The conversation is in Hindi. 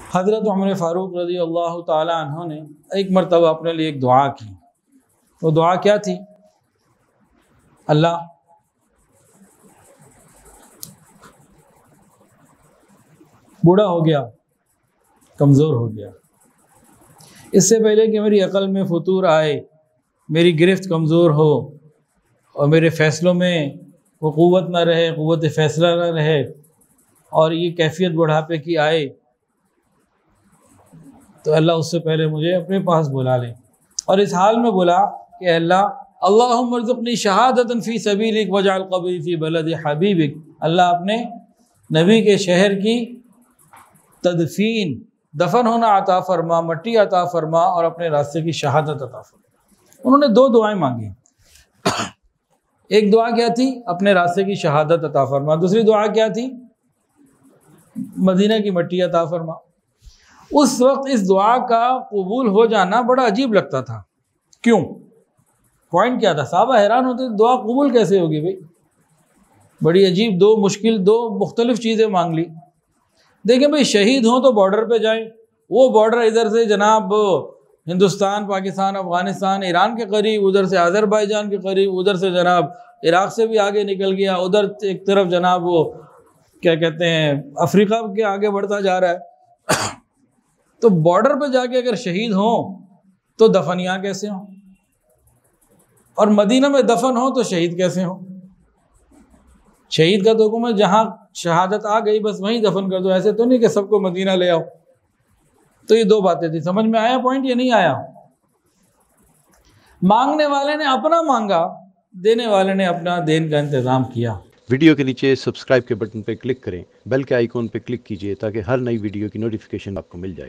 हज़रत उमर फ़ारूक रज़ी अल्लाह ताला अन्हु ने एक मरतबा अपने लिए एक दुआ की। वो दुआ क्या थी? अल्लाह बूढ़ा हो गया, कमज़ोर हो गया, इससे पहले कि मेरी अक़ल में फतूर आए, मेरी गिरफ्त कमज़ोर हो और मेरे फ़ैसलों में वो क़ुव्वत न रहे, क़ुव्वत फ़ैसला न रहे और ये कैफ़ियत बुढ़ापे की आए, तो अल्लाह उससे पहले मुझे अपने पास बुला ले। और इस हाल में बोला कि अल्लाह अल्लाहुम्मा अर्ज़ुक़नी शहादतन फ़ी सबीलिक वजअल क़ब्री फ़ी बलदि हबीबिक। अल्लाह अपने नबी के शहर की तदफ़ीन, दफन होना अता फरमा, मट्टी अता फरमा और अपने रास्ते की शहादत अता फरमा। उन्होंने दो दुआएं मांगी। एक दुआ क्या थी? अपने रास्ते की शहादत अता फरमा। दूसरी दुआ क्या थी? मदीना की मट्टी अता फरमा। उस वक्त इस दुआ का कबूल हो जाना बड़ा अजीब लगता था। क्यों? पॉइंट क्या था? साहबा हैरान होते, दुआ कबूल कैसे होगी भाई? बड़ी अजीब, दो मुख्तलिफ चीज़ें मांग ली। देखें भाई, शहीद हों तो बॉर्डर पे जाएं। वो बॉर्डर इधर से जनाब हिंदुस्तान, पाकिस्तान, अफ़गानिस्तान, ईरान के करीब, उधर से अज़रबैजान के करीब, उधर से जनाब इराक़ से भी आगे निकल गया, उधर एक तरफ जनाब वो क्या कहते हैं अफ्रीका के आगे बढ़ता जा रहा है। तो बॉर्डर पे जाके अगर शहीद हों तो दफन यहाँ कैसे हों? और मदीना में दफन हो तो शहीद कैसे हों? शहीद का तो हुक्म है जहाँ शहादत आ गई बस वहीं दफन कर दो। ऐसे तो नहीं कि सबको मदीना ले आओ। तो ये दो बातें थी। समझ में आया पॉइंट? ये नहीं आया? मांगने वाले ने अपना मांगा, देने वाले ने अपना देन का इंतजाम किया। वीडियो के नीचे सब्सक्राइब के बटन पर क्लिक करें, बेल के आइकॉन पर क्लिक कीजिए ताकि हर नई वीडियो की नोटिफिकेशन आपको मिल जाए।